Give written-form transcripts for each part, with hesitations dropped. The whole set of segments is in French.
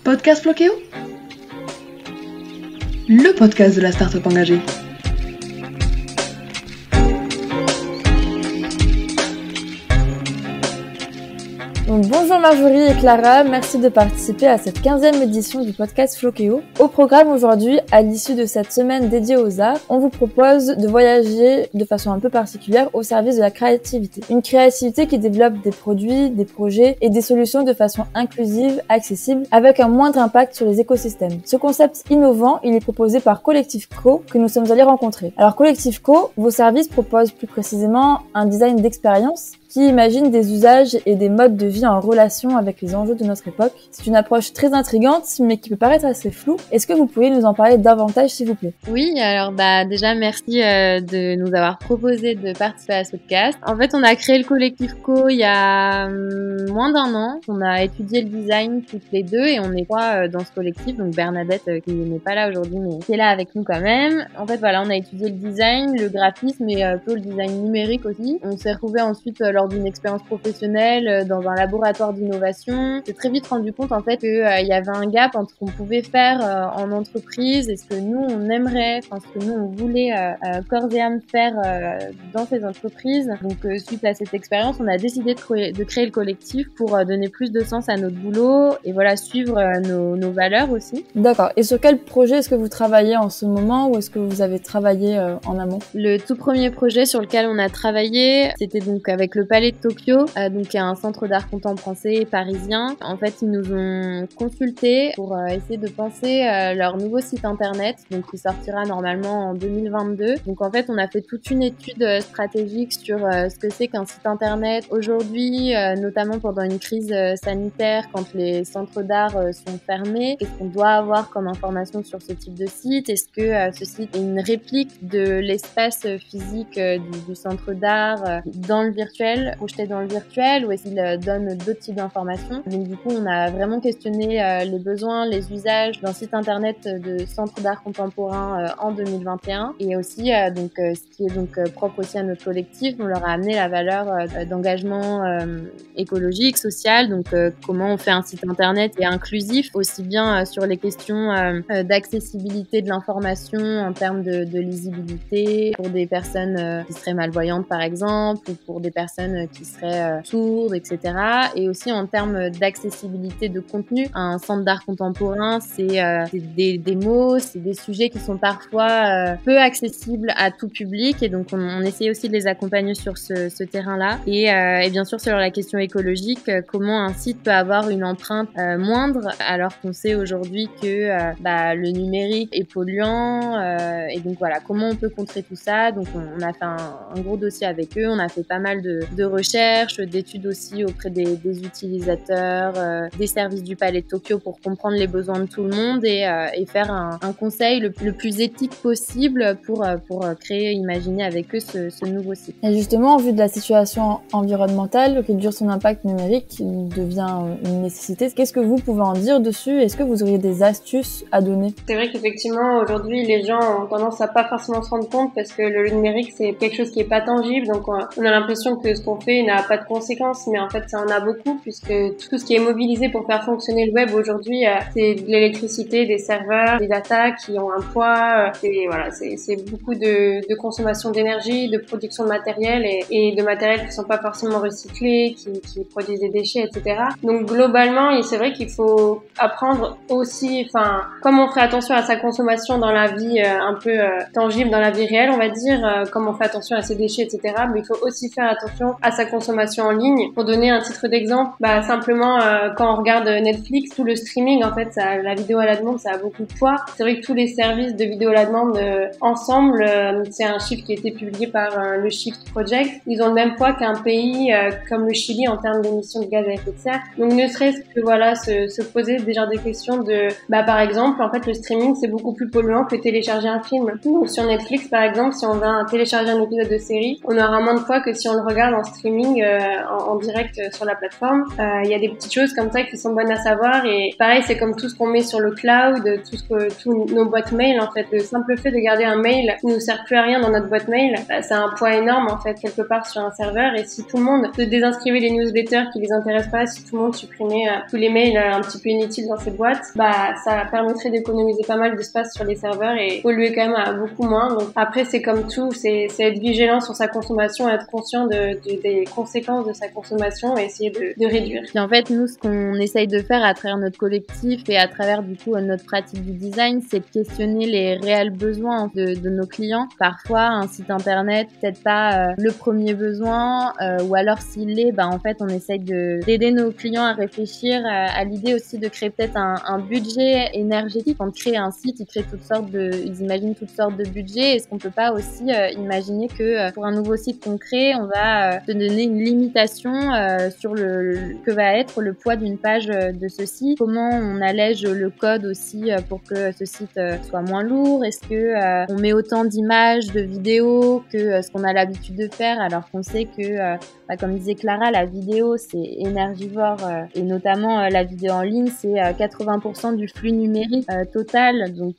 Podcast Flokéo, le podcast de la start-up engagée. Bonjour Marjorie et Clara, merci de participer à cette 15e édition du podcast Flokéo. Au programme aujourd'hui, à l'issue de cette semaine dédiée aux arts, on vous propose de voyager de façon un peu particulière au service de la créativité. Une créativité qui développe des produits, des projets et des solutions de façon inclusive, accessible, avec un moindre impact sur les écosystèmes. Ce concept innovant, il est proposé par Collectif Co que nous sommes allés rencontrer. Alors Collectif Co, vos services proposent plus précisément un design d'expérience qui imagine des usages et des modes de vie en relation avec les enjeux de notre époque. C'est une approche très intrigante, mais qui peut paraître assez floue. Est-ce que vous pourriez nous en parler davantage, s'il vous plaît? Oui, alors déjà merci de nous avoir proposé de participer à ce podcast. En fait, on a créé le Collectif Co il y a moins d'un an. On a étudié le design toutes les deux et on est trois dans ce collectif. Donc Bernadette qui n'est pas là aujourd'hui, mais qui est là avec nous quand même. En fait, voilà, on a étudié le design, le graphisme et un peu le design numérique aussi. On s'est retrouvés ensuite lors d'une expérience professionnelle dans un laboratoire d'innovation. J'ai très vite rendu compte en fait qu'il y avait un gap entre ce qu'on pouvait faire en entreprise et ce que nous on aimerait, enfin ce que nous on voulait corps et âme faire dans ces entreprises. Donc suite à cette expérience, on a décidé de créer le collectif pour donner plus de sens à notre boulot et voilà suivre nos valeurs aussi. D'accord. Et sur quel projet est-ce que vous travaillez en ce moment ou est-ce que vous avez travaillé en amont? Le tout premier projet sur lequel on a travaillé, c'était donc avec le Palais de Tokyo, donc il y a un centre d'art contemporain parisien. En fait, ils nous ont consultés pour essayer de penser leur nouveau site internet, donc qui sortira normalement en 2022. Donc en fait, on a fait toute une étude stratégique sur ce que c'est qu'un site internet aujourd'hui, notamment pendant une crise sanitaire, quand les centres d'art sont fermés. Qu'est-ce qu'on doit avoir comme information sur ce type de site? Est-ce que ce site est une réplique de l'espace physique du centre d'art dans le virtuel, projeté dans le virtuel, ou est-ce qu'il donne d'autres types d'informations? Donc du coup, on a vraiment questionné les besoins, les usages d'un site internet de centre d'art contemporain en 2021 et aussi ce qui est donc propre aussi à notre collectif. On leur a amené la valeur d'engagement écologique, social, donc comment on fait un site internet et inclusif, aussi bien sur les questions d'accessibilité de l'information en termes de lisibilité pour des personnes qui seraient malvoyantes par exemple, ou pour des personnes qui seraient sourdes, etc. Et aussi en termes d'accessibilité de contenu. Un centre d'art contemporain, c'est des mots, c'est des sujets qui sont parfois peu accessibles à tout public et donc on essaie aussi de les accompagner sur ce terrain-là. Et bien sûr sur la question écologique, comment un site peut avoir une empreinte moindre alors qu'on sait aujourd'hui que le numérique est polluant et donc voilà, comment on peut contrer tout ça. Donc on a fait un gros dossier avec eux, on a fait pas mal de recherches, d'études aussi auprès des utilisateurs, des services du Palais de Tokyo pour comprendre les besoins de tout le monde et faire un conseil le plus éthique possible pour créer, imaginer avec eux ce nouveau site. Et justement, en vue de la situation environnementale, réduire son impact numérique devient une nécessité. Qu'est-ce que vous pouvez en dire dessus? Est-ce que vous auriez des astuces à donner? C'est vrai qu'effectivement, aujourd'hui, les gens ont tendance à pas forcément se rendre compte parce que le numérique, c'est quelque chose qui est pas tangible. Donc, on a l'impression que ce qu'on fait n'a pas de conséquences, mais en fait, ça en a beaucoup puisque tout ce qui est mobilisé pour faire fonctionner le web aujourd'hui, c'est de l'électricité, des serveurs, des data qui ont un poids. C'est beaucoup de consommation d'énergie, de production de matériel et de matériel qui sont pas forcément recyclés, qui produisent des déchets, etc. Donc, globalement, c'est vrai qu'il faut apprendre aussi, comme on fait attention à sa consommation dans la vie un peu tangible, dans la vie réelle, on va dire, comme on fait attention à ses déchets, etc. Mais il faut aussi faire attention à sa consommation en ligne. Pour donner un titre d'exemple, simplement quand on regarde Netflix, tout le streaming, en fait, la vidéo à la demande, ça a beaucoup de poids. C'est vrai que tous les services de vidéo à la demande ensemble, c'est un chiffre qui a été publié par le Shift Project. Ils ont le même poids qu'un pays comme le Chili en termes d'émissions de gaz à effet de serre. Donc ne serait-ce que se poser déjà des questions de, par exemple, en fait, le streaming c'est beaucoup plus polluant que télécharger un film. Donc, sur Netflix, par exemple, si on va télécharger un épisode de série, on aura moins de poids que si on le regarde en streaming, en direct sur la plateforme. Il y a des petites choses comme ça qui sont bonnes à savoir et pareil, c'est comme tout ce qu'on met sur le cloud, tous nos boîtes mail en fait. Le simple fait de garder un mail qui nous sert plus à rien dans notre boîte mail, c'est un poids énorme en fait quelque part sur un serveur. Et si tout le monde se désinscrivait les newsletters qui les intéressent pas, si tout le monde supprimait tous les mails un petit peu inutiles dans ces boîtes, ça permettrait d'économiser pas mal d'espace sur les serveurs et polluer quand même à beaucoup moins. Donc après, c'est comme tout, c'est être vigilant sur sa consommation, être conscient des conséquences de sa consommation et essayer de réduire. Et en fait, nous, ce qu'on essaye de faire à travers notre collectif et à travers du coup notre pratique du design, c'est de questionner les réels besoins de nos clients. Parfois, un site internet, peut-être pas le premier besoin, ou alors s'il l'est, en fait, on essaye d'aider nos clients à réfléchir à l'idée aussi de créer peut-être un budget énergétique. Quand on crée un site, ils imaginent toutes sortes de budgets. Est-ce qu'on peut pas aussi imaginer que pour un nouveau site qu'on crée, on va se donner une limitation sur que va être le poids d'une page de ce site? Comment on allège le code aussi pour que ce site soit moins lourd? Est-ce que on met autant d'images, de vidéos que ce qu'on a l'habitude de faire, alors qu'on sait que, comme disait Clara, la vidéo c'est énergivore et notamment la vidéo en ligne, c'est 80% du flux numérique total. Donc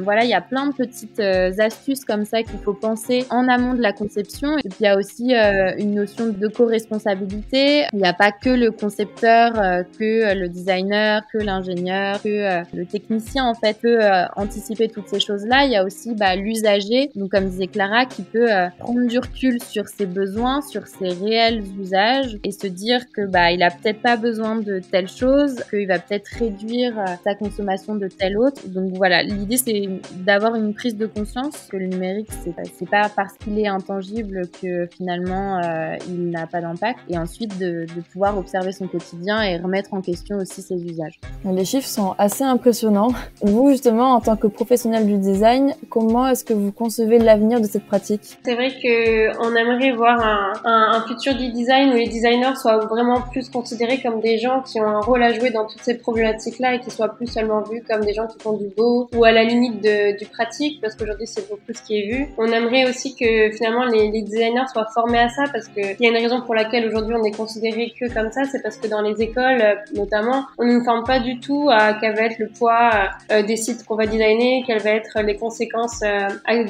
voilà, il y a plein de petites astuces comme ça qu'il faut penser en amont de la conception. Et puis il y a aussi une notion de co-responsabilité. Il n'y a pas que le concepteur, que le designer, que l'ingénieur, que le technicien en fait peut anticiper toutes ces choses-là. Il y a aussi l'usager, donc comme disait Clara, qui peut prendre du recul sur ses besoins, sur ses réels usages et se dire que il a peut-être pas besoin de telle chose, qu'il va peut-être réduire sa consommation de telle autre. Donc voilà, l'idée c'est d'avoir une prise de conscience que le numérique c'est pas parce qu'il est intangible que finalement il n'a pas d'impact, et ensuite de pouvoir observer son quotidien et remettre en question aussi ses usages. Les chiffres sont assez impressionnants. Vous justement, en tant que professionnel du design, comment est-ce que vous concevez l'avenir de cette pratique? C'est vrai qu'on aimerait voir un futur du design où les designers soient vraiment plus considérés comme des gens qui ont un rôle à jouer dans toutes ces problématiques-là et qui soient plus seulement vus comme des gens qui font du beau ou à la limite du pratique, parce qu'aujourd'hui c'est beaucoup ce qui est vu. On aimerait aussi que finalement les designers soient formés à ça, parce qu'il y a une raison pour laquelle aujourd'hui on est considéré que comme ça, c'est parce que dans les écoles notamment, on ne nous forme pas du tout à quel va être le poids des sites qu'on va designer, quelles vont être les conséquences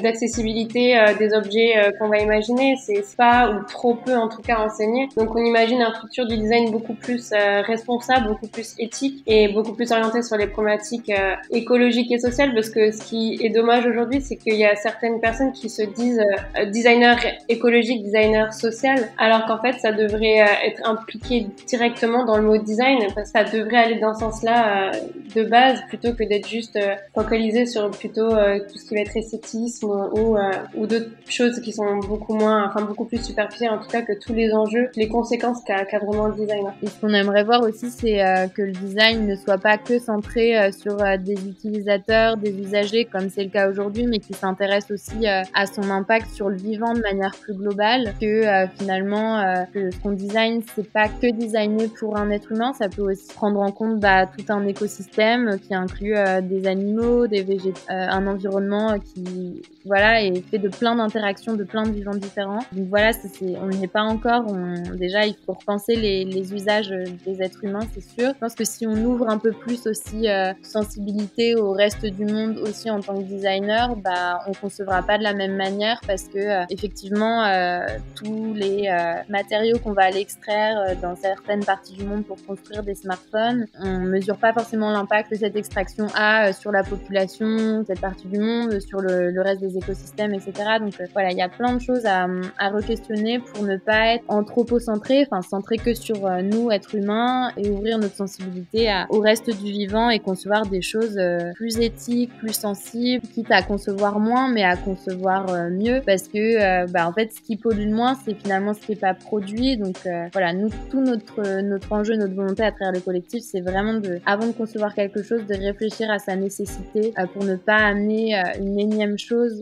d'accessibilité des objets qu'on va imaginer. C'est pas ou trop peu en tout cas enseigné. Donc on imagine un futur du design beaucoup plus responsable, beaucoup plus éthique et beaucoup plus orienté sur les problématiques écologiques et sociales, parce que ce qui est dommage aujourd'hui, c'est qu'il y a certaines personnes qui se disent designer écologique, designer social, alors qu'en fait ça devrait être impliqué directement dans le mot design, parce que ça devrait aller dans ce sens-là de base, plutôt que d'être juste focalisé sur plutôt tout ce qui va être esthétisme ou d'autres choses qui sont beaucoup plus superficielles en tout cas que tous les enjeux, les conséquences qu'a vraiment le designer. Et ce qu'on aimerait voir aussi, c'est que le design ne soit pas que centré sur des utilisateurs, des usagers comme c'est le cas aujourd'hui, mais qui s'intéresse aussi à son impact sur le vivant de manière plus globale, que finalement que ce qu'on design, c'est pas que designer pour un être humain, ça peut aussi prendre en compte tout un écosystème qui inclut des animaux, des végétaux, un environnement qui est fait de plein d'interactions, de plein de vivants différents. Donc voilà, on n'y est pas encore. Déjà, il faut repenser les usages des êtres humains, c'est sûr. Je pense que si on ouvre un peu plus aussi sensibilité au reste du monde aussi en tant que designer, on concevra pas de la même manière, parce que effectivement tous les matériaux qu'on va aller extraire dans certaines parties du monde pour construire des smartphones, on mesure pas forcément l'impact que cette extraction a sur la population, cette partie du monde, sur le reste des écosystèmes, etc. Donc il y a plein de choses à re-questionner pour ne pas être anthropocentré, centré que sur nous, êtres humains, et ouvrir notre sensibilité au reste du vivant et concevoir des choses plus éthiques, plus sensibles, quitte à concevoir moins, mais à concevoir mieux, parce que en fait, ce qui pollue le moins, c'est finalement ce qui est pas produit. Donc nous, tout notre enjeu, notre volonté à travers le collectif, c'est vraiment avant de concevoir quelque chose, de réfléchir à sa nécessité pour ne pas amener une énième chose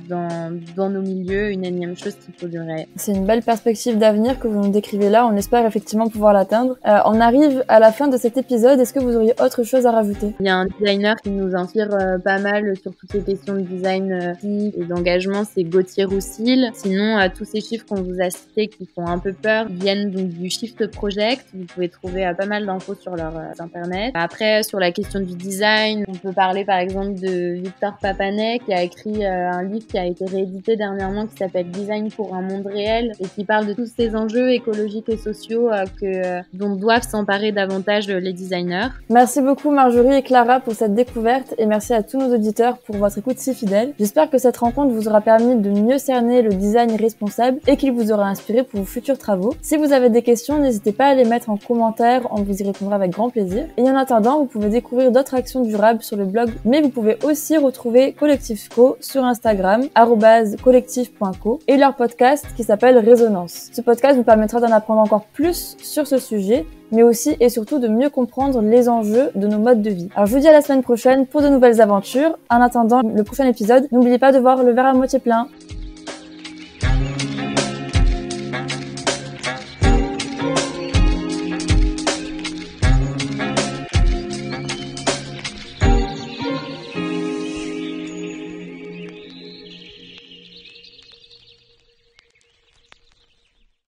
dans nos milieux, une énième chose qui polluerait. C'est une belle perspective d'avenir que vous nous décrivez là. On espère effectivement pouvoir l'atteindre. On arrive à la fin de cet épisode. Est-ce que vous auriez autre chose à rajouter? Il y a un designer qui nous inspire pas mal sur toutes ces questions de design et d'engagement, c'est Gauthier Roussil. Sinon, tous ces chiffres qu'on vous a cités, identités qui font un peu peur viennent donc du Shift Project. Vous pouvez trouver pas mal d'infos sur leur internet. Après, sur la question du design, on peut parler par exemple de Victor Papanet qui a écrit un livre qui a été réédité dernièrement qui s'appelle Design pour un monde réel et qui parle de tous ces enjeux écologiques et sociaux dont doivent s'emparer davantage les designers. Merci beaucoup Marjorie et Clara pour cette découverte et merci à tous nos auditeurs pour votre écoute si fidèle. J'espère que cette rencontre vous aura permis de mieux cerner le design responsable et qu'il vous aura inspiré pour vos futurs travaux. Si vous avez des questions, n'hésitez pas à les mettre en commentaire, on vous y répondra avec grand plaisir. Et en attendant, vous pouvez découvrir d'autres actions durables sur le blog, mais vous pouvez aussi retrouver Collectif Co sur Instagram, @collectif.co, et leur podcast qui s'appelle Résonance. Ce podcast vous permettra d'en apprendre encore plus sur ce sujet, mais aussi et surtout de mieux comprendre les enjeux de nos modes de vie. Alors je vous dis à la semaine prochaine pour de nouvelles aventures. En attendant le prochain épisode, n'oubliez pas de voir le verre à moitié plein.